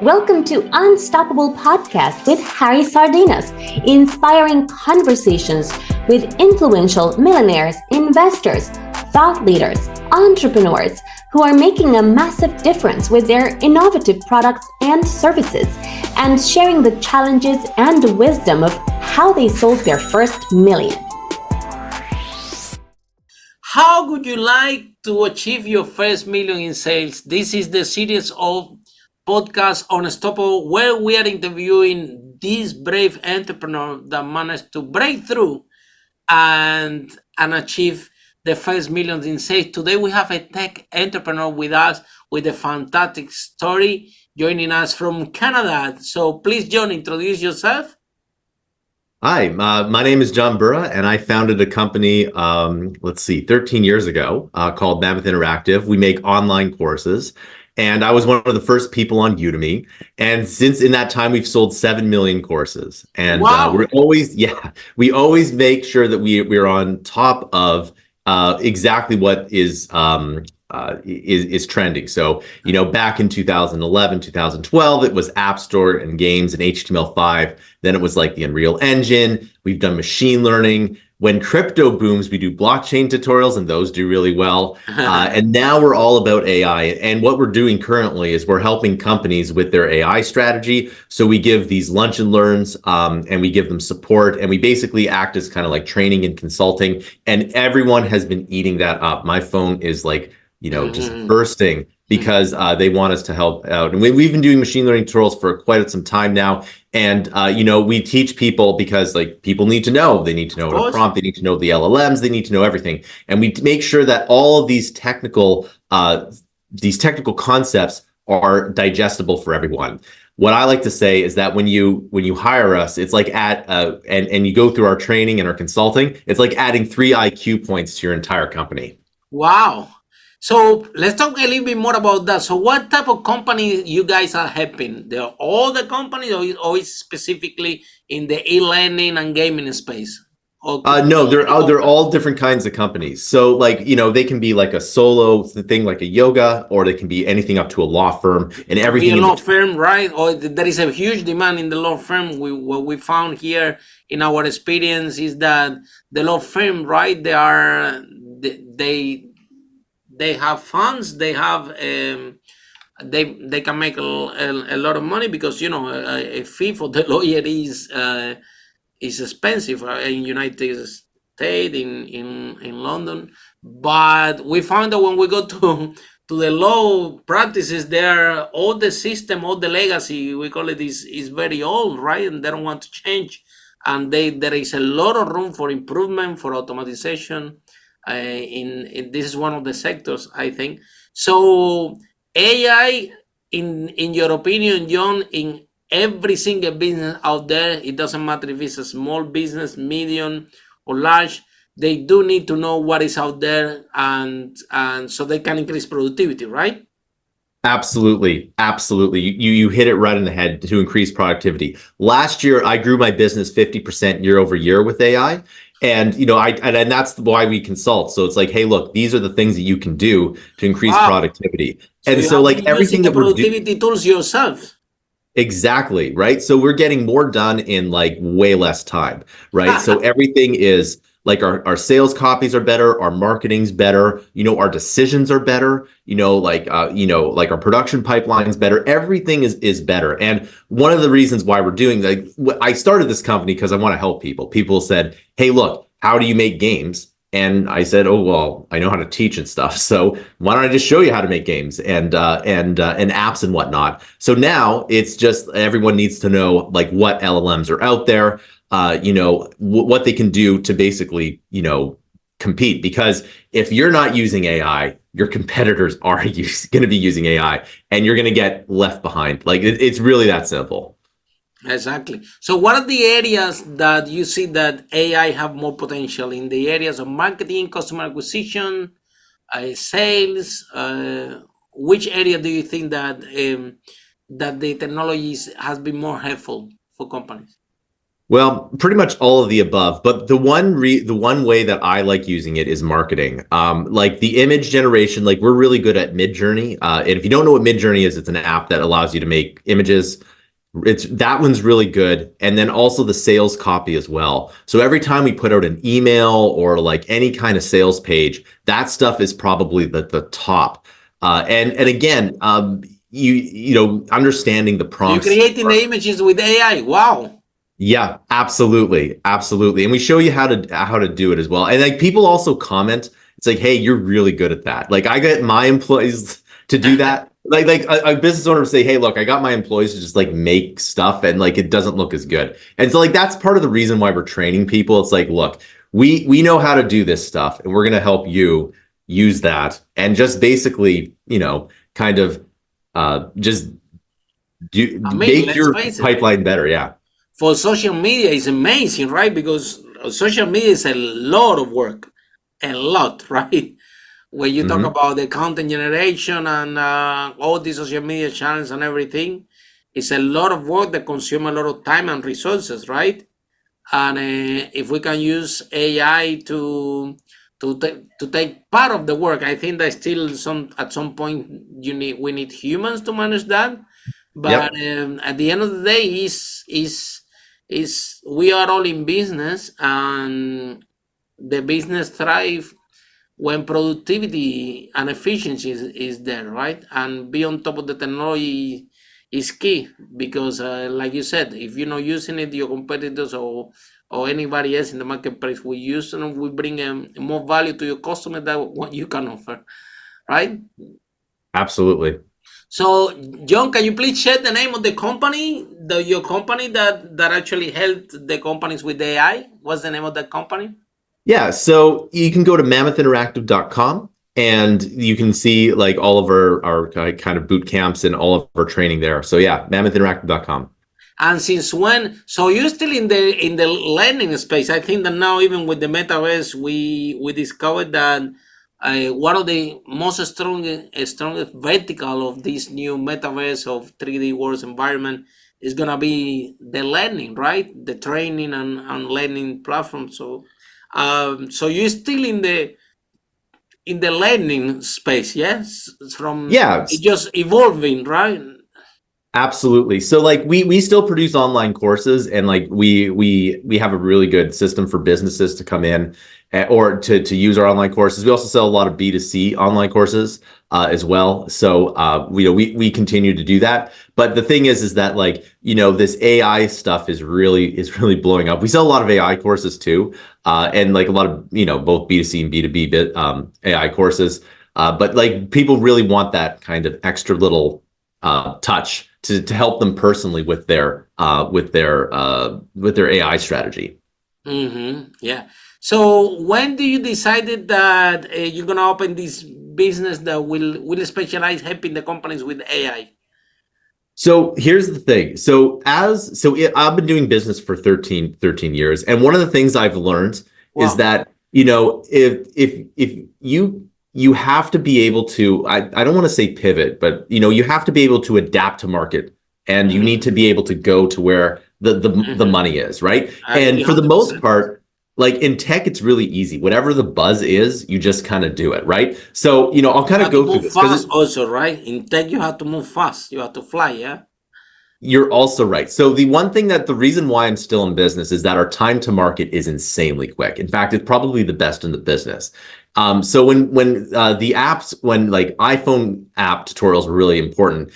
Welcome to Unstoppable Podcast with Harry Sardinas, inspiring conversations with influential millionaires, investors, thought leaders, entrepreneurs who are making a massive difference with their innovative products and services, and sharing the challenges and the wisdom of how they sold their first million. How would you like to achieve your first million in sales? This is the series of podcasts on Unstoppable where we are interviewing this brave entrepreneur that managed to break through and achieve the first millions in sales. Today we have a tech entrepreneur with us with a fantastic story joining us from Canada. So please, John, introduce yourself. Hi, my name is John Burra, and I founded a company, 13 years ago called Mammoth Interactive. We make online courses, and I was one of the first people on Udemy. And since in that time, we've sold 7 million courses. And Wow. we always make sure that we're on top of exactly what is trending. So, back in 2011, 2012, it was App Store and games and HTML5. Then it was like the Unreal Engine. We've done machine learning. When crypto booms, we do blockchain tutorials, and those do really well. And now we're all about AI. And what we're doing currently is we're helping companies with their AI strategy. So we give these lunch and learns, and we give them support, and we basically act as kind of like training and consulting. And everyone has been eating that up. My phone is like, just bursting because they want us to help out. And we've been doing machine learning tutorials for quite some time now. And, we teach people because people need to know. They need to know what a prompt, they need to know the LLMs, they need to know everything. And we make sure that all of these technical concepts are digestible for everyone. What I like to say is that when you hire us, it's like and you go through our training and our consulting, it's like adding 3 IQ points to your entire company. Wow. So let's talk a little bit more about that. So what type of company you guys are helping? They're all the companies or is specifically in the e-learning and gaming space? No, they're all different kinds of companies. So they can be like a solo thing, like a yoga, or they can be anything up to a law firm and everything. Be a law firm, right? Or there is a huge demand in the law firm. What we found here in our experience is that the law firm, right? They have funds. They have they can make a lot of money because a fee for the lawyer is expensive in United States, in London. But we found that when we go to the law practices, there all the system, all the legacy, we call it, is very old, right? And they don't want to change. And there is a lot of room for improvement, for automatization. In this is one of the sectors, I think. So AI, in your opinion, John, in every single business out there, it doesn't matter if it's a small business, medium, or large, they do need to know what is out there, and so they can increase productivity, right? Absolutely. You hit it right in the head to increase productivity. Last year, I grew my business 50% year over year with AI. And and that's why we consult. So it's like, hey, look, these are the things that you can do to increase productivity. And so everything that we're doing, productivity tools yourself. Exactly, right? So we're getting more done in way less time, right? So everything is like our sales copies are better, our marketing's better, our decisions are better, our production pipeline's better. Everything is better. And one of the reasons why we're doing I started this company because I want to help people. People said, hey, look, how do you make games? And I said, oh, well, I know how to teach and stuff. So why don't I just show you how to make games and apps and whatnot? So now it's just everyone needs to know what LLMs are out there, what they can do to basically, compete. Because if you're not using AI, your competitors are going to be using AI and you're going to get left behind. It's really that simple. Exactly. So what are the areas that you see that AI have more potential in the areas of marketing, customer acquisition, sales? Which area do you think that the technologies has been more helpful for companies? Well, pretty much all of the above, but the one way that I like using it is marketing. Like the image generation, like we're really good at Midjourney. And if you don't know what Midjourney is, it's an app that allows you to make images. It's that one's really good. And then also the sales copy as well. So every time we put out an email or like any kind of sales page, that stuff is probably the top. And again, you know, understanding the So you're prompts. creating the images with AI. Wow. Yeah, absolutely. Absolutely. And we show you how to do it as well. And like people also comment, it's like, hey, you're really good at that. Like I get my employees to do that. Like a business owner would say, hey, look, I got my employees to just like make stuff and like it doesn't look as good. And so like that's part of the reason why we're training people. It's like, look, we know how to do this stuff and we're gonna help you use that and just basically, you know, kind of just I mean, make let's your face it. pipeline better. Yeah. For social media, it's amazing, right? Because social media is a lot of work, a lot, right? When you talk Mhm. about the content generation and all the social media channels and everything, it's a lot of work that consume a lot of time and resources, right? And if we can use AI to take part of the work, I think that still some at some point we need humans to manage that. But Yep. at the end of the day, is we are all in business, and the business thrive when productivity and efficiency is there, right? And be on top of the technology is key because, like you said, if you're not using it, your competitors or anybody else in the marketplace will use it, and will bring more value to your customer than what you can offer, right? Absolutely. So, John, can you please share the name of the company, your company that actually helped the companies with AI? What's the name of that company? Yeah, so you can go to mammoth.interactive.com and you can see like all of our kind of boot camps and all of our training there. So yeah, mammoth.interactive.com. And since when? So you're still in the learning space. I think that now, even with the metaverse, we discovered that one of the most strongest vertical of this new metaverse of 3D world environment is gonna be the learning, right? The training and learning platform. So, so you're still in the learning space, yes? It's from Yeah, it just evolving, right? absolutely. So like we still produce online courses and like we have a really good system for businesses to come in or to use our online courses. We also sell a lot of B2C online courses as well. So we continue to do that. But the thing is that like, you know, this AI stuff is really blowing up. We sell a lot of AI courses too. And like a lot of, you know, both B2C and B2B AI courses. But like people really want that kind of extra little touch to help them personally with their AI strategy. Mm-hmm. Yeah. So when do you decided that you're gonna open this business that will specialize helping the companies with AI? So here's the thing. I've been doing business for 13 years. And one of the things I've learned is Wow. that, you know, if you have to be able to, I don't want to say pivot, but you know, you have to be able to adapt to market and you need Mm-hmm. to be able to go to where the Mm-hmm. money is, right? I agree And for the most 100%. part, like in tech, it's really easy. Whatever the buzz is, you just kind of do it, right? So, you know, I'll You kind of have to go through move this because fast also, right? In tech, you have to move fast. You have to fly, yeah? you're also right. So the reason why I'm still in business is that our time to market is insanely quick. In fact, it's probably the best in the business. So when the apps, when like iPhone app tutorials were really important,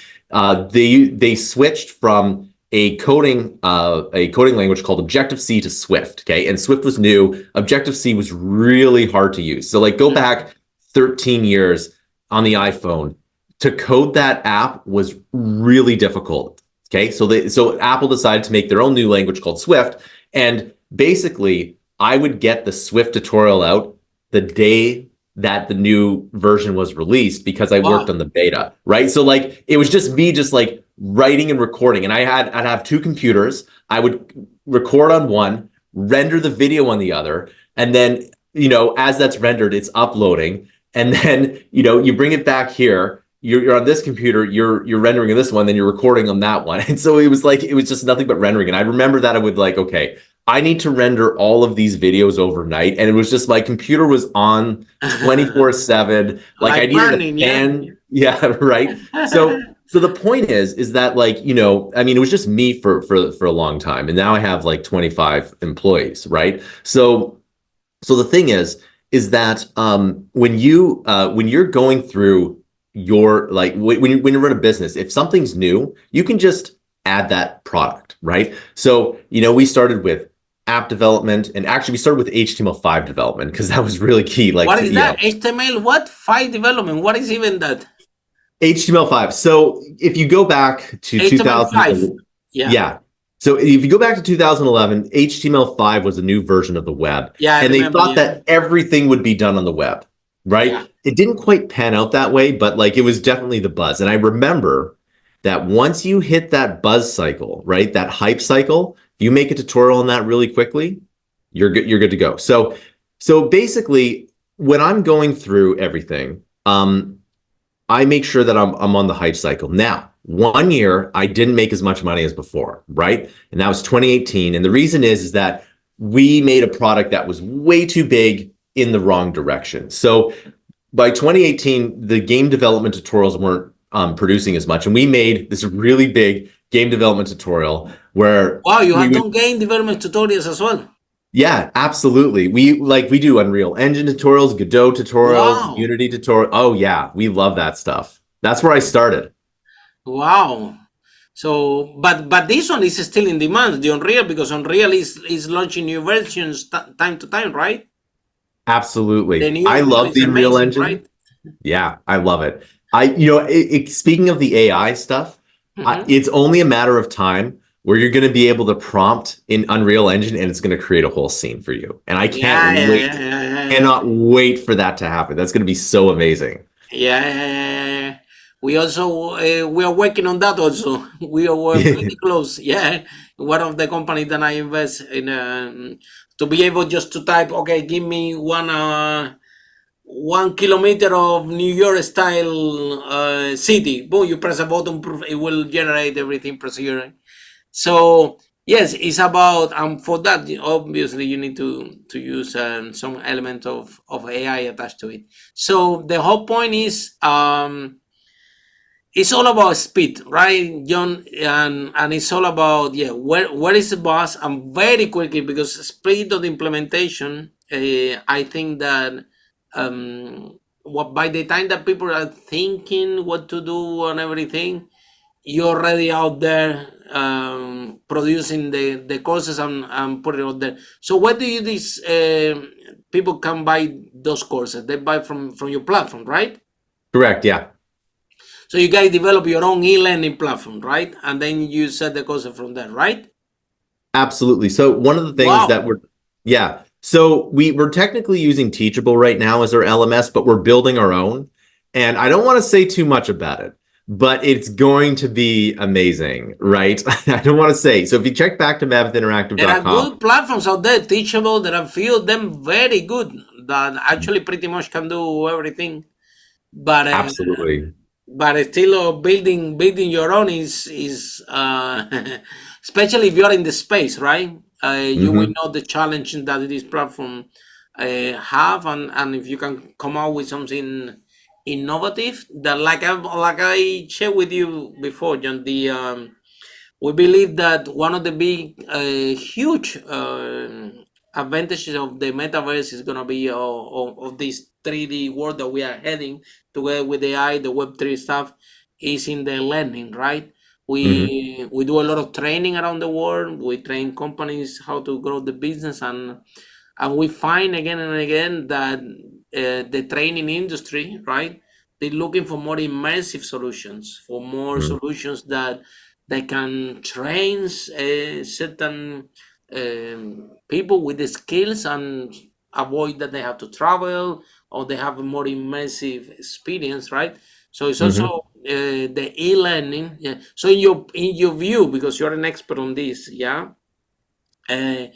they switched from a coding language called Objective C to Swift. Okay, and Swift was new. Objective C was really hard to use. So like go Mm-hmm. back 13 years on the iPhone to code that app was really difficult. Okay, so Apple decided to make their own new language called Swift, and basically, I would get the Swift tutorial out the day that the new version was released because I worked Wow. on the beta, right? So like it was just me just like writing and recording, and I'd have two computers. I would record on one, render the video on the other, and then you know as that's rendered, it's uploading, and then you know you bring it back here you're on this computer, you're rendering on this one, then you're recording on that one. And so it was like, it was just nothing but rendering. And I remember that I would like, okay, I need to render all of these videos overnight. And it was just my computer was on 24/7. Like I Like needed a burning, yeah. fan. Yeah, right. So the point is that like, I mean, it was just me for a long time. And now I have like 25 employees, right? So the thing is that when you're going through your like when you run a business, if something's new, you can just add that product, right? So we started with app development, and actually we started with HTML5 development because that was really key. Like What is that? HTML what? 5 development. What is even that? HTML5. So if you go back to HTML5. 2000, Yeah. yeah. So if you go back to 2011, HTML5 was a new version of the web, Yeah, I and they remember, thought yeah. that everything would be done on the web, right? Yeah. It didn't quite pan out that way, but like it was definitely the buzz. And I remember that once you hit that buzz cycle, right, that hype cycle, if you make a tutorial on that really quickly, you're good to go. So basically, when I'm going through everything, I make sure that I'm on the hype cycle. Now, 1 year I didn't make as much money as before, right? And that was 2018. And the reason is that we made a product that was way too big in the wrong direction. So by 2018, the game development tutorials weren't producing as much, and we made this really big game development tutorial where Wow, you have would, done game development tutorials as well. yeah, absolutely. We do Unreal Engine tutorials, Godot tutorials, Wow. Unity tutorial. Oh yeah, we love that stuff. That's where I started. Wow. So, but this one is still in demand, the Unreal, because Unreal is launching new versions time to time, right? The Absolutely. new I Unreal love is the Unreal amazing, Engine. right? Yeah, I love it. Speaking of the AI stuff, Mhm. it's only a matter of time where you're going to be able to prompt in Unreal Engine and it's going to create a whole scene for you. And I Yeah, can't yeah, wait, yeah, yeah, yeah, yeah. cannot wait for that to happen. That's going to be so amazing. Yeah, yeah, yeah, yeah. We also we are working on that also. We are pretty close. Yeah, one of the companies that I invest in to be able just to type, okay, give me 1 kilometer of New York style city. Boom, you press a button, it will generate everything procedure. So yes, it's about for that obviously you need to use some element of AI attached to it. So the whole point is it's all about speed, right, John? And it's all about, yeah, where is the boss? And very quickly, because speed of the implementation, I think that what by the time that people are thinking what to do and everything, you're already out there producing the courses and put it out there. So where do you these people can buy those courses? They buy from your platform, right? Correct. Yeah. So you guys develop your own e-learning platform, right? And then you set the courses from there, right? Absolutely. So one of the things that Wow. yeah. So we're technically using Teachable right now as our LMS, but we're building our own. And I don't want to say too much about it, but it's going to be amazing, right? I don't want to say. So if you check back to There are mammothinteractive.com, good platforms out there, teachable. There are few of them very good that actually pretty much can do everything. But absolutely. still building your own is especially if you're in the space, right? You will Hmm. know the challenge that this platform have, and if you can come out with something innovative that like I shared with you before, John, the we believe that one of the big huge advantages of the metaverse is going to be of this 3D world that we are heading together with AI, the Web3 stuff, is in the learning, right? Hmm. We do a lot of training around the world. We train companies how to grow the business, and we find again and again that the training industry, right, they're looking for more immersive solutions, for more Hmm. solutions that they can train certain people with the skills and avoid that they have to travel or they have a more immersive experience, right? So it's also Hmm. the e-learning. Yeah. So in your view, because you're an expert on this, yeah. Uh,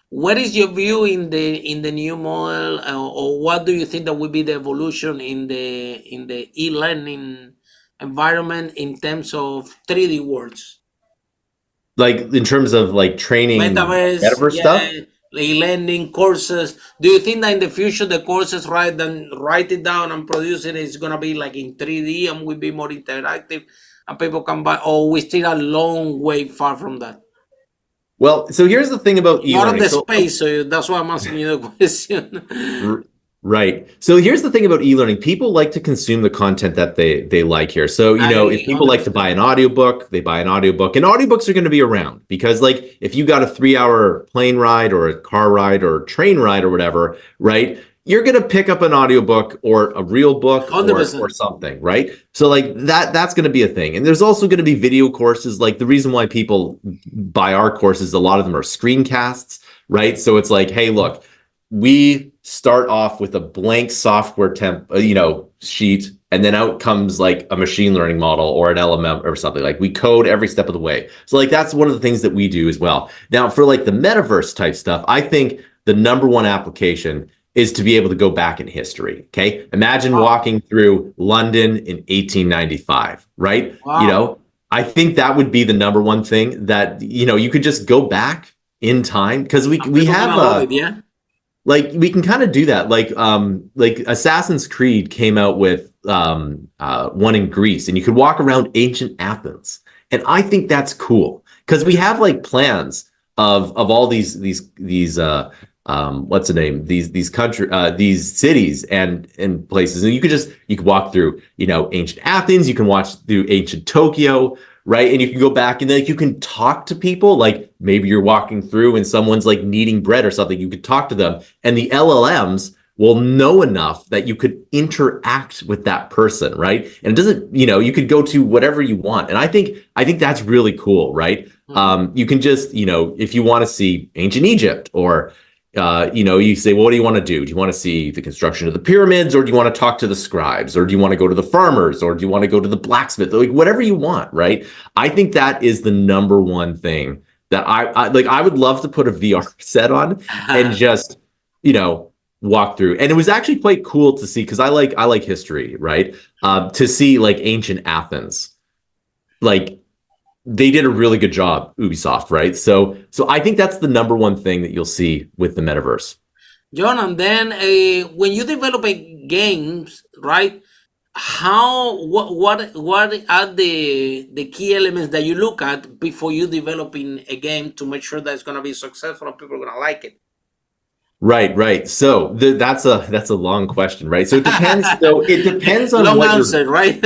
what is your view in the new model, or what do you think that will be the evolution in the e-learning environment in terms of 3D worlds? Like in terms of like training Metaverse, metaverse stuff. yeah, e-learning courses. Do you think that in the future the courses write it down and produce it is gonna be like in 3D and will be more interactive and people can buy, or we still a long way far from that? Well, so here's the thing about You're on e-learning. the So space, so that's why I'm asking you the question. R- Right. So here's the thing about e-learning. People like to consume the content that they like here. So, you know, if I people like to buy understand. an audiobook, they buy an audiobook. And audiobooks are going to be around because like if you got a 3-hour plane ride or a car ride or a train ride or whatever, right? You're going to pick up an audiobook or a real book or 100%. something, right? So like that's going to be a thing. And there's also going to be video courses. Like the reason why people buy our courses, a lot of them are screencasts, right? So it's like, hey, look, we start off with a blank software sheet, and then out comes like a machine learning model or an LMM or something. Like we code every step of the way. So like that's one of the things that we do as well. Now for like the metaverse type stuff, I think the number one application is to be able to go back in history. Okay. Imagine Wow. walking through London in 1895, right? You Wow. know, I think that would be the number one thing that, you know, you could just go back in time because we And we people have gonna love it, yeah? like we can kind of do that. Like Assassin's Creed came out with one in Greece, and you could walk around ancient Athens. And I think that's cool because we have like plans of all these what's the name, these cities and places, and you could walk through, you know, ancient Athens, you can watch through ancient Tokyo, right? And you can go back and like you can talk to people. Like maybe you're walking through and someone's like kneading bread or something, you could talk to them, and the LLMs will know enough that you could interact with that person, right? And it doesn't, you know, you could go to whatever you want. And I think that's really cool, right? Mhm. You can just, you know, if you want to see ancient Egypt, or you know, you say, well, what do you want to do? Do you want to see the construction of the pyramids, or do you want to talk to the scribes, or do you want to go to the farmers, or do you want to go to the blacksmith? Like whatever you want, right? I think that is the number one thing that I like. I would love to put a VR set on and just, you know, walk through. And it was actually quite cool to see because I like history, right? To see like ancient Athens, like they did a really good job, Ubisoft, right? So I think that's the number one thing that you'll see with the metaverse. John, and then when you develop games, right? What are the key elements that you look at before you developing a game to make sure that it's gonna be successful and people are gonna like it? Right. So that's a long question, right? So it depends. So it depends on Long what you're. answer, right?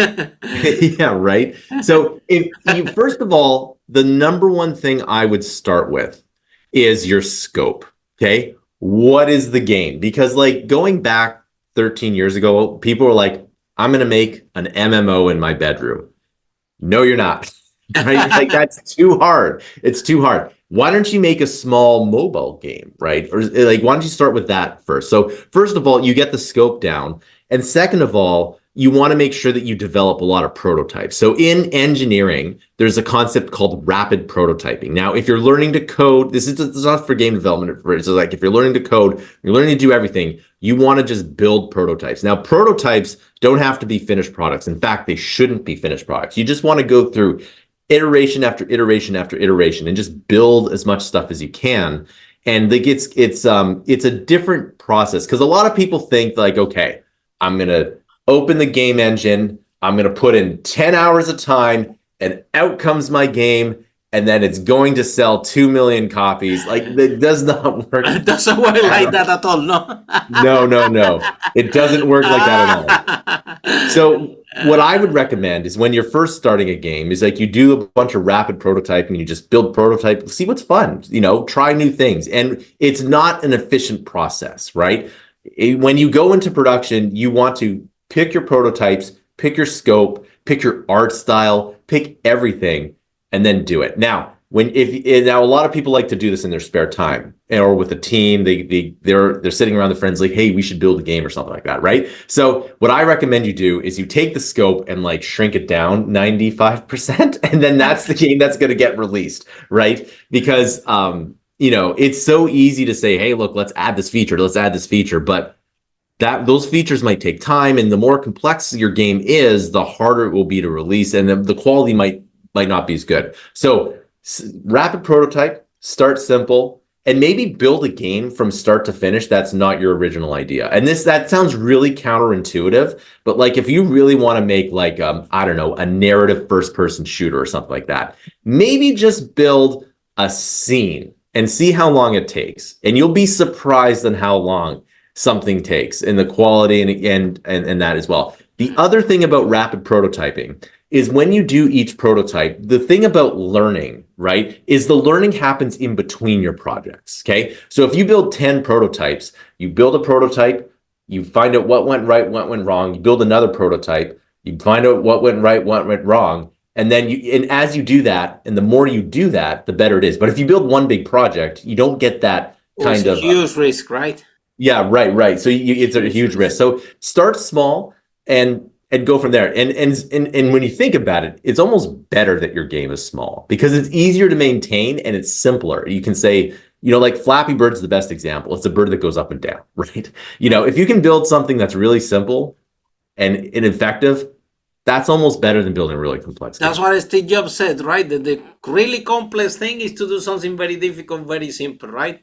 Yeah, right. So if you first of all, the number one thing I would start with is your scope. Okay, what is the game? Because like going back 13 years ago, people were like, "I'm going to make an MMO in my bedroom." No, you're not. Right? Like that's too hard. It's too hard. Why don't you make a small mobile game, right? Or like, why don't you start with that first? So first of all, you get the scope down. And second of all, you want to make sure that you develop a lot of prototypes. So in engineering, there's a concept called rapid prototyping. Now, if you're learning to code, this is not for game development. It's like if you're learning to code, you're learning to do everything, you want to just build prototypes. Now, prototypes don't have to be finished products. In fact, they shouldn't be finished products. You just want to go through iteration after iteration after iteration and just build as much stuff as you can. And like it's a different process because a lot of people think like, okay, I'm gonna open the game engine, I'm gonna put in 10 hours of time, and out comes my game, and then it's going to sell 2 million copies. Like that does not work. It doesn't work like that at all, no. No. It doesn't work like that at all. So what I would recommend is when you're first starting a game is like you do a bunch of rapid prototyping, you just build prototype, see what's fun, you know, try new things. And it's not an efficient process, right? When you go into production, you want to pick your prototypes, pick your scope, pick your art style, pick everything, and then do it. Now, now a lot of people like to do this in their spare time or with a team, they're sitting around the friends like, hey, we should build a game or something like that, right? So what I recommend you do is you take the scope and like shrink it down 95%, and then that's the game that's going to get released, right? Because you know, it's so easy to say, hey, look, let's add this feature, but that those features might take time, and the more complex your game is, the harder it will be to release, and the quality might not be as good. So rapid prototype, start simple, and maybe build a game from start to finish that's not your original idea. And that sounds really counterintuitive, but like if you really want to make like I don't know, a narrative first person shooter or something like that, maybe just build a scene and see how long it takes, and you'll be surprised on how long something takes, and the quality and that as well. The other thing about rapid prototyping is when you do each prototype, the thing about learning, right, is the learning happens in between your projects, okay? So if you build 10 prototypes, you build a prototype, you find out what went right, what went wrong, you build another prototype, you find out what went right, what went wrong, and then as you do that, and the more you do that, the better it is. But if you build one big project, you don't get that kind of huge risk, right? Yeah, right. So it's a huge risk. So start small and go from there. And when you think about it, it's almost better that your game is small because it's easier to maintain and it's simpler. You can say, like Flappy Bird's the best example. It's a bird that goes up and down, right? If you can build something that's really simple and effective, that's almost better than building a really complex game. That's what Steve Jobs said, right? That the really complex thing is to do something very difficult, very simple, right?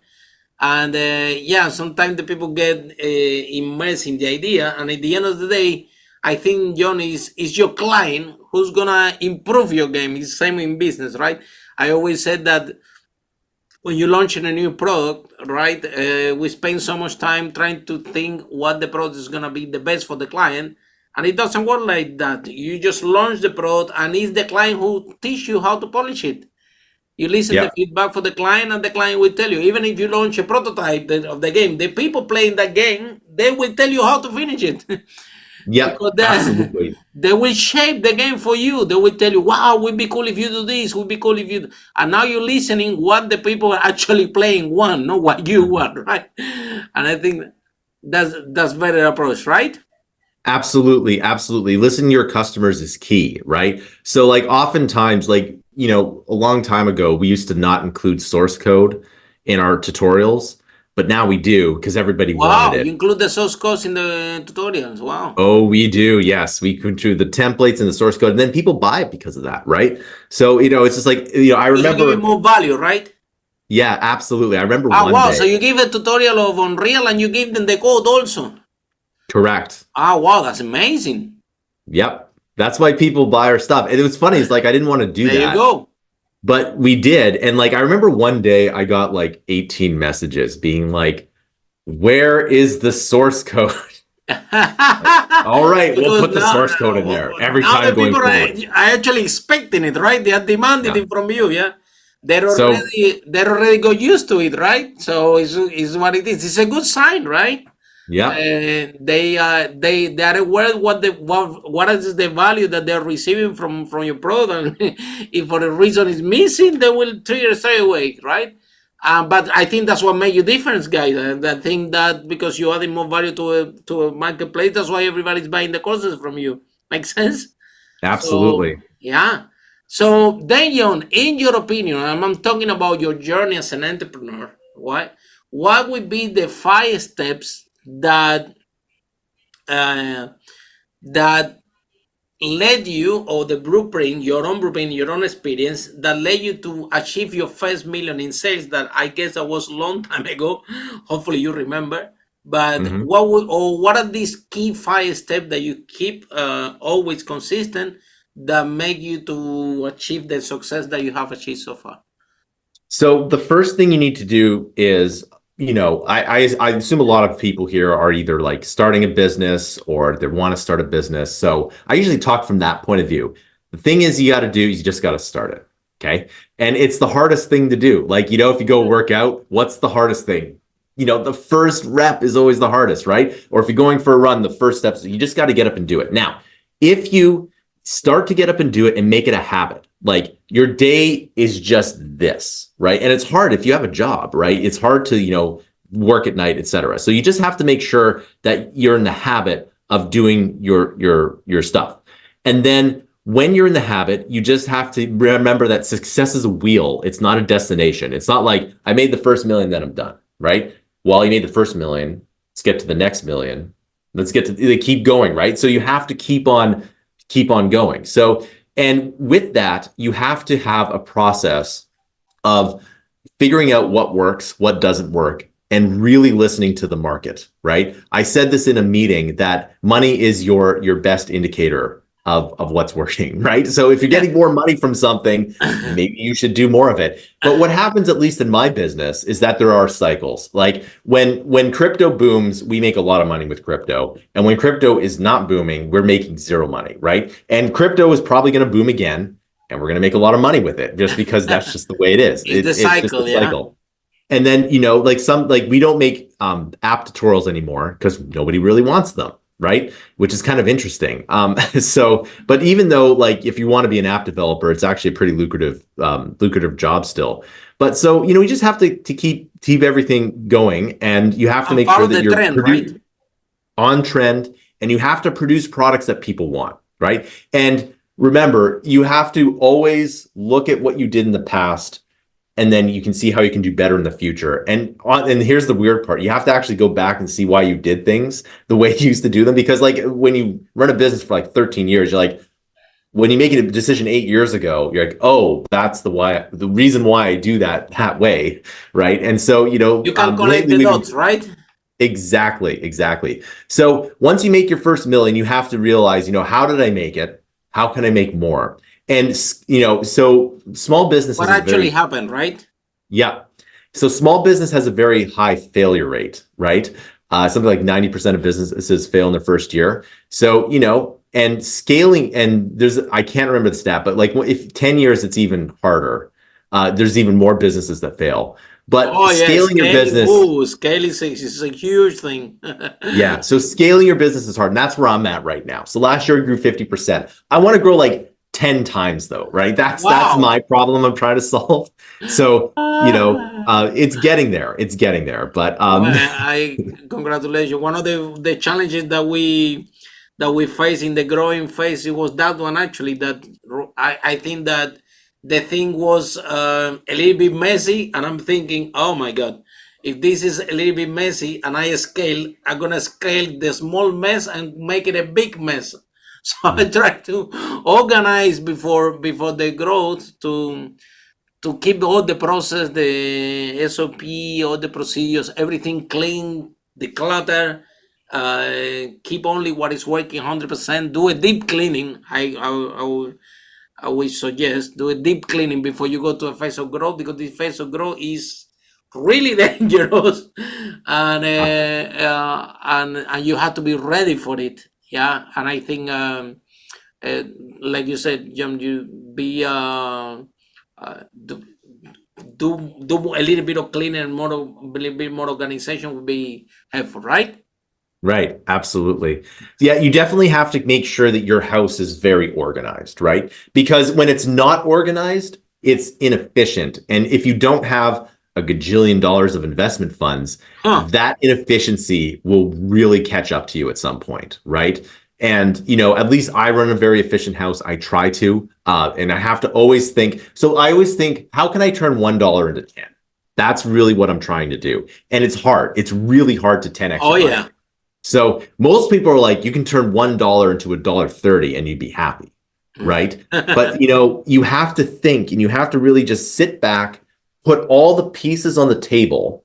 And sometimes the people get immersed in the idea, and at the end of the day, I think, John, is your client who's gonna improve your game. It's the same in business, right? I always said that when you launch a new product, right, we spend so much time trying to think what the product is gonna be the best for the client, and it doesn't work like that. You just launch the product, and it's the client who teach you how to polish it. You listen to the feedback for the client, and the client will tell you. Even if you launch a prototype of the game, the people playing that game, they will tell you how to finish it. Yeah, absolutely. They will shape the game for you. They will tell you, wow, would be cool if you do this, would be cool if you do. And now you're listening what the people are actually playing want, not what you want, right? And I think that's better approach, right? Absolutely. Listening to your customers is key, right? So like oftentimes, like, a long time ago, we used to not include source code in our tutorials, but now we do because everybody wanted it. You include the source code in the tutorials. Wow. Oh, we do. Yes. We include the templates and the source code, and then people buy it because of that, right? So, it's just like, I remember. You give it more value, right? Yeah, absolutely. I remember one day. So you give a tutorial of Unreal and you give them the code also. Correct. Wow, that's amazing. Yep. That's why people buy our stuff. And it was funny. It's like, I didn't want to do that. There you go. But we did. And like, I remember one day I got like 18 messages being like, where is the source code? All right, we'll put the source code in there every time going forward. Are actually expecting it, right? They are demanding it from you, yeah? They're already got used to it, right? So it's what it is. It's a good sign, right? Yeah. They are aware what is the value that they're receiving from your product. And if for a reason is missing, they will trigger straight away, right? But I think that's what made you difference, guys. I think that because you adding more value to a marketplace, that's why everybody's buying the courses from you. Makes sense? Absolutely. So, yeah. So then, John, in your opinion, I'm talking about your journey as an entrepreneur. What would be the 5 steps that led you, or the blueprint, your own experience that led you to achieve your first million in sales? That I guess that was a long time ago. Hopefully you remember. But what are these key 5 steps that you keep always consistent that make you to achieve the success that you have achieved so far? So the first thing you need to do is, I assume a lot of people here are either like starting a business or they want to start a business. So I usually talk from that point of view. The thing is you just got to start it. Okay. And it's the hardest thing to do. Like, if you go work out, what's the hardest thing? The first rep is always the hardest, right? Or if you're going for a run, the first steps, you just got to get up and do it. Now, if you start to get up and do it and make it a habit, like your day is just this, right? And it's hard if you have a job, right? It's hard to, work at night, etc. So you just have to make sure that you're in the habit of doing your stuff. And then when you're in the habit, you just have to remember that success is a wheel. It's not a destination. It's not like I made the first million, then I'm done, right? Well, you made the first million, let's get to the next million. Let's get to they keep going, right? So you have to keep on going. So, and with that, you have to have a process of figuring out what works, what doesn't work, and really listening to the market, right? I said this in a meeting that money is your best indicator of what's working, right? So if you're getting more money from something, maybe you should do more of it. But what happens, at least in my business, is that there are cycles. Like when crypto booms, we make a lot of money with crypto. And when crypto is not booming, we're making zero money, right? And crypto is probably going to boom again, and we're going to make a lot of money with it just because that's just the way it is. It's the cycle, just a cycle. And then, like we don't make app tutorials anymore because nobody really wants them, right? Which is kind of interesting. But even though, like, if you want to be an app developer, it's actually a pretty lucrative job still. But so, we just have to keep everything going, and you have to make sure that you're on trend, and you have to produce products that people want, right? And remember, you have to always look at what you did in the past, and then you can see how you can do better in the future. And here's the weird part. You have to actually go back and see why you did things the way you used to do them. Because like when you run a business for like 13 years, you're like, when you make a decision 8 years ago, you're like, oh, that's the reason why I do that way, right? And so, you can connect the dots, right? Exactly. So once you make your first million, you have to realize, how did I make it? How can I make more? And, so small business. What actually happened, right? Yeah. So small business has a very high failure rate, right? Something like 90% of businesses fail in their first year. So, and scaling, and I can't remember the stat, but like if 10 years, it's even harder. There's even more businesses that fail. But scaling your business. Scaling is a huge thing. Yeah. So scaling your business is hard. And that's where I'm at right now. So last year I grew 50%. I want to grow like 10 times though, right? That's my problem I'm trying to solve. So, it's getting there. But I congratulate you. One of the challenges that we face in the growing phase, it was that one actually, that I think that the thing was a little bit messy, and I'm thinking, oh my God, if this is a little bit messy and I'm gonna scale the small mess and make it a big mess. So I try to organize before the growth to keep all the process, the SOP, all the procedures, everything clean, the clutter, keep only what is working 100%, do a deep cleaning. I would suggest do a deep cleaning before you go to a phase of growth, because this phase of growth is really dangerous, and you have to be ready for it. Yeah, and I think, like you said, John, you be do a little bit of cleaning and a little bit more organization would be helpful, right? Right. Absolutely. Yeah. You definitely have to make sure that your house is very organized, right? Because when it's not organized, it's inefficient. And if you don't have a gajillion dollars of investment funds, that inefficiency will really catch up to you at some point, right? And, at least I run a very efficient house. I try to, and I have to always think. So I always think, how can I turn $1 into 10? That's really what I'm trying to do. And it's hard. It's really hard to 10x. Oh, yeah. So most people are like, you can turn $1 into $1.30 and you'd be happy, right? But, you have to think, and you have to really just sit back, put all the pieces on the table,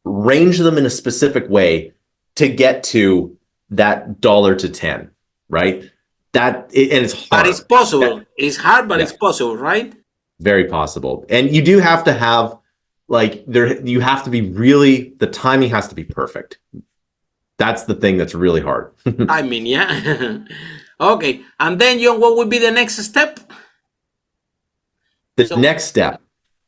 range them in a specific way to get to that $1 to 10, right? And it's hard. But it's possible. It's hard, but it's possible, right? Very possible. And you do have to have, you have to be the timing has to be perfect. That's the thing that's really hard. I mean, yeah. Okay. And then, John, what would be the next step? Next step.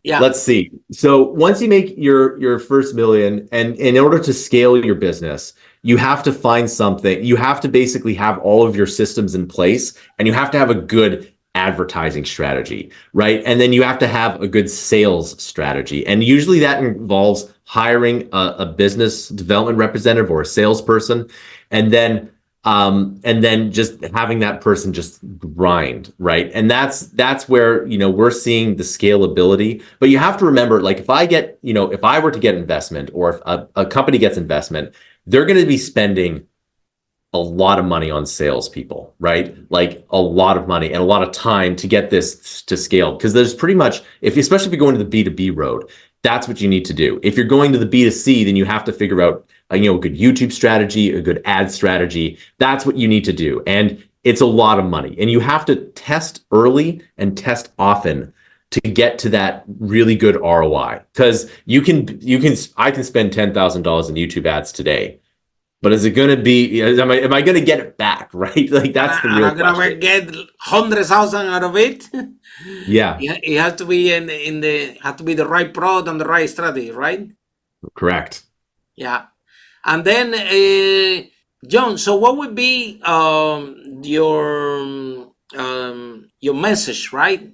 Yeah. Let's see. So once you make your first million, and in order to scale your business, you have to find something. You have to basically have all of your systems in place, and you have to have a good advertising strategy, right? And then you have to have a good sales strategy. And usually that involves hiring a business development representative or a salesperson, and then just having that person just grind, right? And that's where, we're seeing the scalability. But you have to remember, like, if I were to get investment, or if a company gets investment, they're going to be spending a lot of money on salespeople, right? Like a lot of money and a lot of time to get this to scale. Because there's pretty much, especially if you're going to the B2B road, that's what you need to do. If you're going to the B2C, then you have to figure out, a good YouTube strategy, a good ad strategy. That's what you need to do. And it's a lot of money. And you have to test early and test often to get to that really good ROI. Because I can spend $10,000 in YouTube ads today. But is it going to be? Am I going to get it back? Right? Like that's the real question. I'm going to get 100,000 out of it. Yeah, it has to be the right product and the right strategy, right? Correct. Yeah, and then John. So what would be your message, right,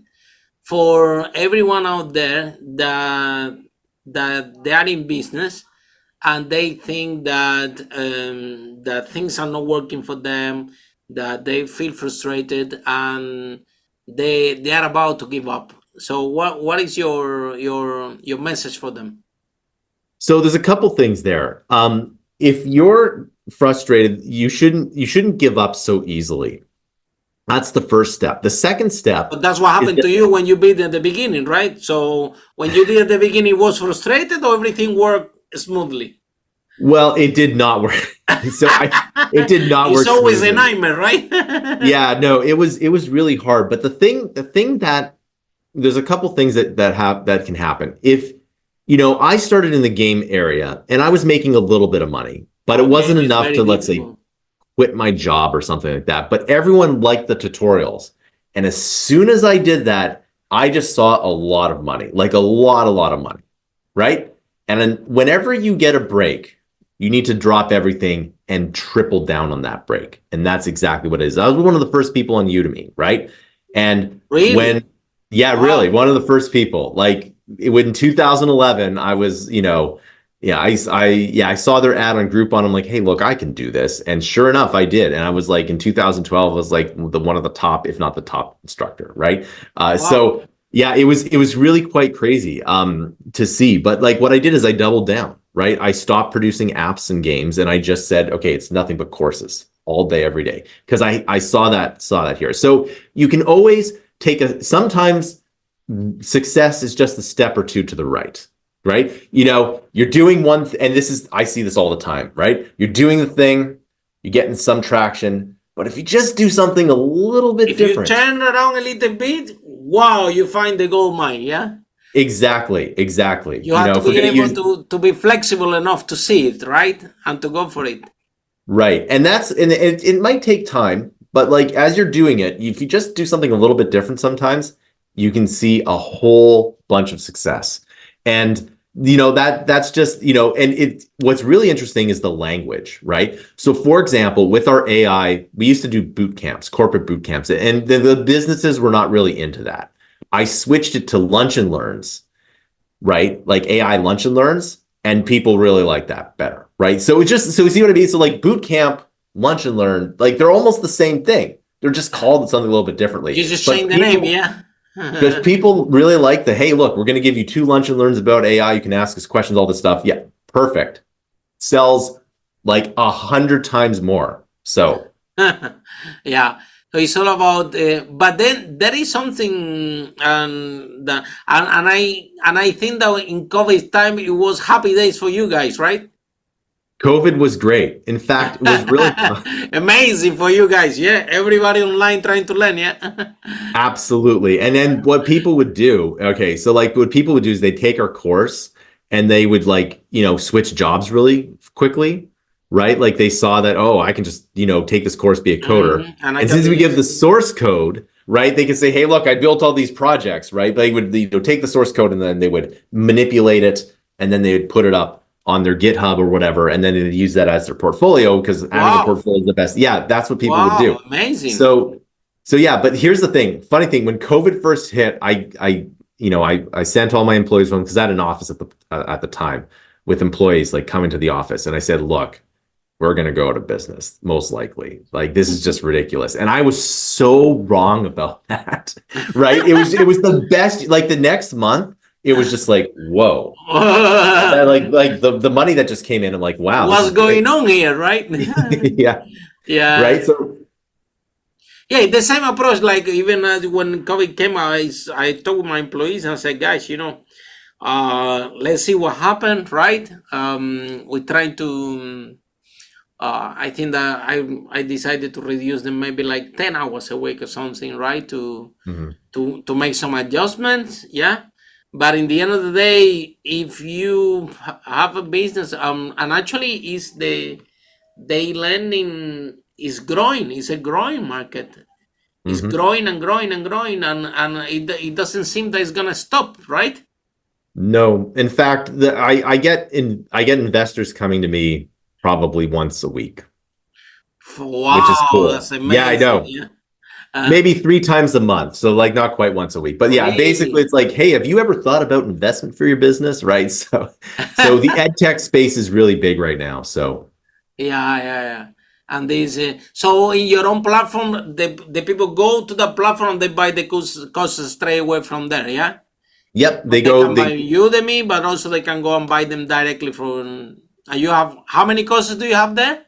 for everyone out there that they are in business and they think that that things are not working for them, that they feel frustrated and they are about to give up. So what is your message for them? So there's a couple things there. If you're frustrated, you shouldn't give up so easily. That's the first step. The second step. But that's what happened to you when you did at the beginning, right? So when you did at the beginning, was frustrated or everything worked smoothly? Well, it did not work. It did not work. It's always smoothly. a nightmare, right? Yeah, no, it was really hard. But the thing that there's a couple things that can happen. If I started in the game area and I was making a little bit of money, but it wasn't enough to, let's say, quit my job or something like that. But everyone liked the tutorials. And as soon as I did that, I just saw a lot of money, like a lot of money, right? And then whenever you get a break, you need to drop everything and triple down on that break. And that's exactly what it is. I was one of the first people on Udemy, right? And really? Really, one of the first people. Like in 2011, I was, I saw their ad on Groupon. I'm like, hey, look, I can do this. And sure enough, I did. And I was like, in 2012, I was like one of the top, if not the top instructor, right? Wow. So yeah, it was really quite crazy to see. But like what I did is I doubled down, right? I stopped producing apps and games and I just said, okay, it's nothing but courses all day, every day. Because I saw that here. So you can always sometimes success is just a step or two to the right. Right? You're doing one, and I see this all the time, right? You're doing the thing, you're getting some traction, but if you just do something a little bit different. If you turn around a little bit, wow, you find the gold mine, yeah? Exactly. You have to be able to be flexible enough to see it, right? And to go for it. Right. And it might take time, but like as you're doing it, if you just do something a little bit different sometimes, you can see a whole bunch of success. And that's just and what's really interesting is the language, right? So for example, with our AI, we used to do boot camps, corporate boot camps, and the businesses were not really into that. I switched it to lunch and learns, right? Like AI lunch and learns, and people really like that better, right? So you see what I mean? So like boot camp, lunch and learn, like they're almost the same thing. They're just called something a little bit differently. You just change the name, yeah. Because people really like hey, look, we're going to give you 2 lunch and learns about AI. You can ask us questions, all this stuff. Yeah, perfect. Sells like 100 times more. So, yeah. So it's all about. But then there is something, and I think that in COVID time it was happy days for you guys, right? COVID was great. In fact, it was really amazing for you guys. Yeah, everybody online trying to learn. Yeah, absolutely. And then what people would do, okay, so like what people would do is they'd take our course and they would switch jobs really quickly, right? Like they saw that, oh, I can just take this course, be a coder, and since we give the source code, right, they could say, hey, look, I built all these projects, right? They would take the source code and then they would manipulate it and then they would put it up on their GitHub or whatever, and then they use that as their portfolio because having a portfolio is the best. Yeah, that's what people would do. Amazing. So yeah, but here's the thing. Funny thing, when COVID first hit, I sent all my employees home because I had an office at the time with employees like coming to the office, and I said, look, we're gonna go out of business most likely. Like this is just ridiculous, and I was so wrong about that. Right? It was the best. Like the next month. It was just like, whoa. like the money that just came in, I'm like, wow. What's going on here, right? Yeah. Yeah. right? So Yeah, the same approach. Like even when COVID came out, I talked with my employees and I said, guys, let's see what happened, right? We're trying to. I think that I decided to reduce them maybe like 10 hours a week or something, right? mhm. To make some adjustments, yeah. But in the end of the day, if you have a business, and actually, is the lending is growing. It's a growing market. It's Mhm. growing and growing and growing, and it doesn't seem that it's gonna stop, right? No, in fact, I get investors coming to me probably once a week, which is Wow, cool. that's Yeah, I amazing. know. Yeah. Maybe 3 times a month, so like not quite once a week. But yeah, basically Really? it's like, hey, have you ever thought about investment for your business? Right. So the ed tech space is really big right now. So Yeah, yeah, yeah. And this, so in your own platform, the people go to the platform, they buy the courses straight away from there, yeah? yep, Or they they go can buy they Udemy, but also they can go and buy them directly from. And you have, how many courses do you have there?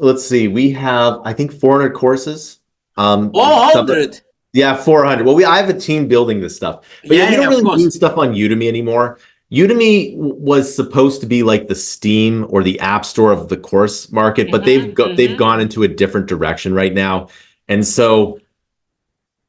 let's see, we have I think 400 courses. Oh, Some 100. Yeah, 400. Well, I have a team building this stuff. But yeah, Yeah, we don't yeah, of really do course. stuff on Udemy anymore. Udemy was supposed to be like the Steam or the App Store of the course market, but they've Mm-hmm. gone into a different direction right now. And so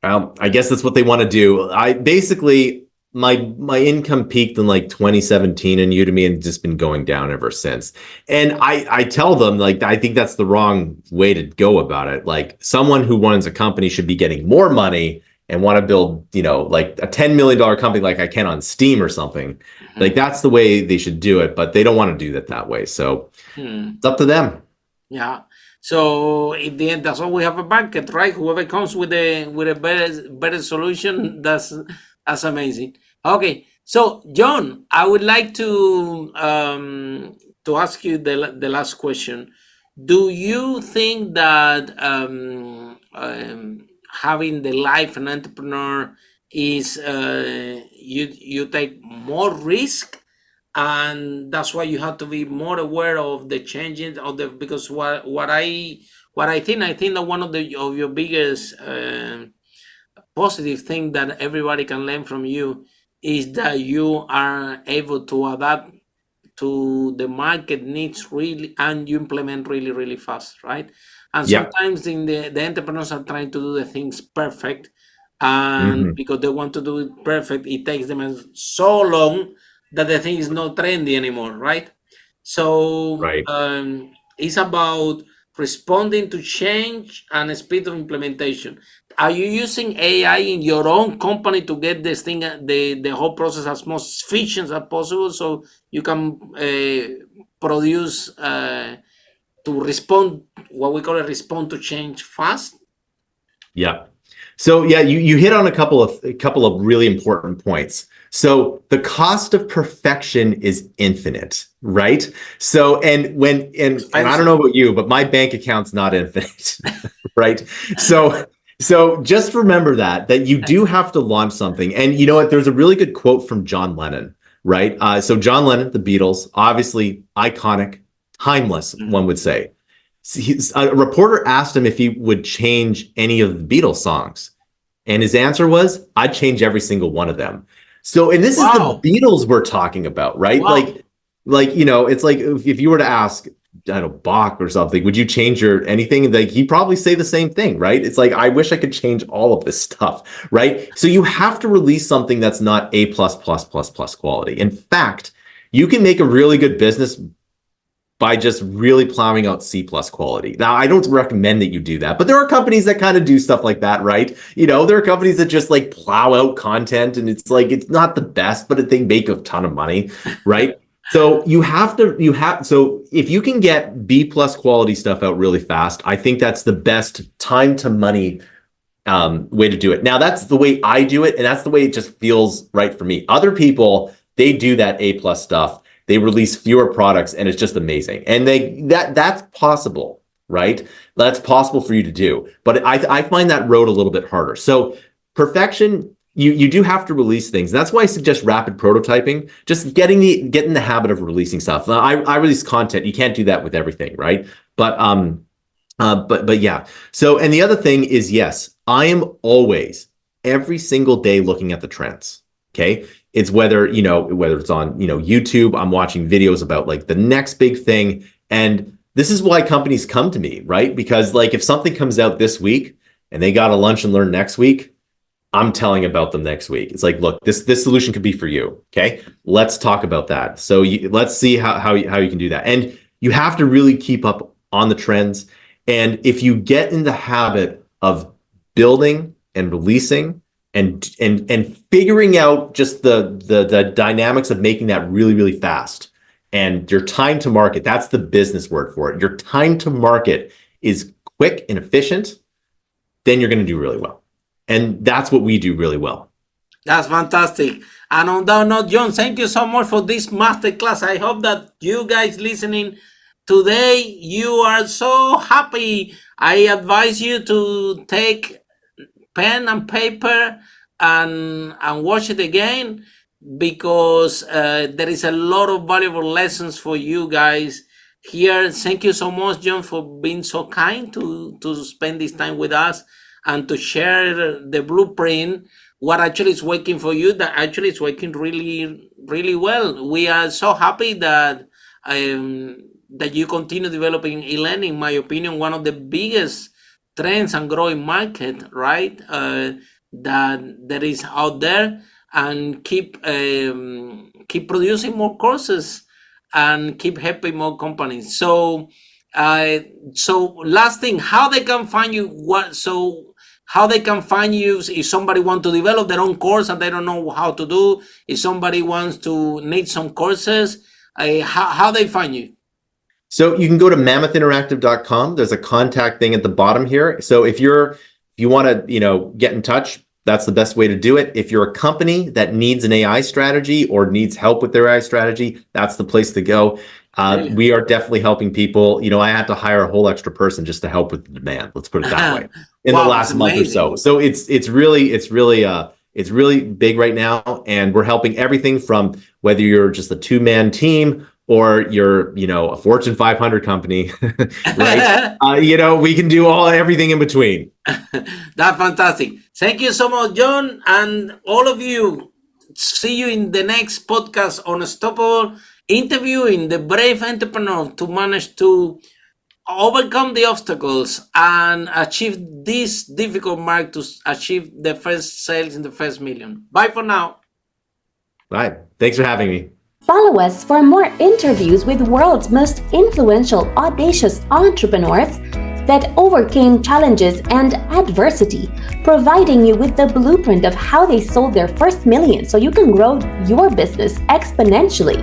I guess that's what they want to do. I basically my income peaked in like 2017 in Udemy and just been going down ever since. And I tell them like I think that's the wrong way to go about it. Like someone who runs a company should be getting more money and want to build, like a $10 million company like I can on Steam or something. Like Mm-hmm. that's the way they should do it, but they don't want to do that way. So Hmm. it's up to them. Yeah. So in the end, that's why we have a market, right? Whoever comes with a better solution, that's amazing. Okay. So John, I would like to ask you the last question. Do you think that having the life an entrepreneur is you take more risk, and that's why you have to be more aware of the changes of the, because what I think that one of your biggest positive thing that everybody can learn from you is that you are able to adapt to the market needs really, and you implement really really fast, right? And Yep. sometimes in the entrepreneurs are trying to do the things perfect, and Hmm. because they want to do it perfect, it takes them so long that the thing is not trendy anymore, right? So Right. it's about responding to change and speed of implementation. Are you using AI in your own company to get this thing, the whole process as most efficient as possible, so you can produce to respond, what we call a respond to change fast? Yeah. So yeah, you hit on a couple of really important points. So the cost of perfection is infinite, right? So and I don't Expensive. know about you, but my bank account's not infinite, right? So just remember that you do have to launch something. And you know what? There's a really good quote from John Lennon, right? So John Lennon, the Beatles, obviously iconic, timeless, one would say. A reporter asked him if he would change any of the Beatles songs. And his answer was, I'd change every single one of them. So, and this is the Wow. Beatles we're talking about, right? Wow. It's like if you were to ask, I don't know, Bach or something, would you change your anything? Like he'd probably say the same thing, right? It's like, I wish I could change all of this stuff, right? So you have to release something that's not A plus plus plus plus quality. In fact, you can make a really good business by just really plowing out C plus quality. Now, I don't recommend that you do that, but there are companies that kind of do stuff like that, right? There are companies that just like plow out content and it's like, it's not the best, but they make a ton of money, right? So so if you can get B plus quality stuff out really fast, I think that's the best time to money way to do it. Now, that's the way I do it, and that's the way it just feels right for me. Other people, they do that A plus stuff. They release fewer products, and it's just amazing. And that's possible, right? That's possible for you to do. But I find that road a little bit harder. So perfection, you do have to release things. That's why I suggest rapid prototyping. Just get in the habit of releasing stuff. Now, I release content. You can't do that with everything, right? But But yeah. So, and the other thing is, yes, I am always every single day looking at the trends. Okay. It's whether it's on, YouTube, I'm watching videos about like the next big thing. And this is why companies come to me, right? Because like if something comes out this week and they got a lunch and learn next week, I'm telling about them next week. It's like, look, this solution could be for you. Okay. Let's talk about that. So let's see how you can do that. And you have to really keep up on the trends. And if you get in the habit of building and releasing and figuring out just the dynamics of making that really, really fast, and your time to market, that's the business word for it. Your time to market is quick and efficient, then you're going to do really well. And that's what we do really well. That's fantastic. And on that note, John, thank you so much for this masterclass. I hope that you guys listening today, you are so happy. I advise you to take pen and paper and watch it again, because there is a lot of valuable lessons for you guys here. Thank you so much, John, for being so kind to spend this time with us and to share the blueprint, what actually is working for you, that actually is working really, really well. We are so happy that you continue developing e-learning. In my opinion, one of the biggest trends and growing market, right, that there is out there, and keep producing more courses and keep helping more companies. So last thing, how they can find you? How they can find you if somebody wants to develop their own course and they don't know how to do, if somebody wants to need some courses, how they find you? So you can go to mammothinteractive.com. There's a contact thing at the bottom here. So if you want to, get in touch, that's the best way to do it. If you're a company that needs an AI strategy or needs help with their AI strategy, that's the place to go. We are definitely helping people. I had to hire a whole extra person just to help with the demand. Let's put it that way. In the last month or so. So it's really big right now, and we're helping everything from whether you're just a 2-man team or you're, a Fortune 500 company, right? We can do everything in between. That's fantastic. Thank you so much, John, and all of you. See you in the next podcast on Unstoppable, interviewing the brave entrepreneur to manage to overcome the obstacles and achieve this difficult mark to achieve the first sales in the first million. Bye for now. Bye. Thanks for having me. Follow us for more interviews with the world's most influential, audacious entrepreneurs that overcame challenges and adversity, providing you with the blueprint of how they sold their first million so you can grow your business exponentially.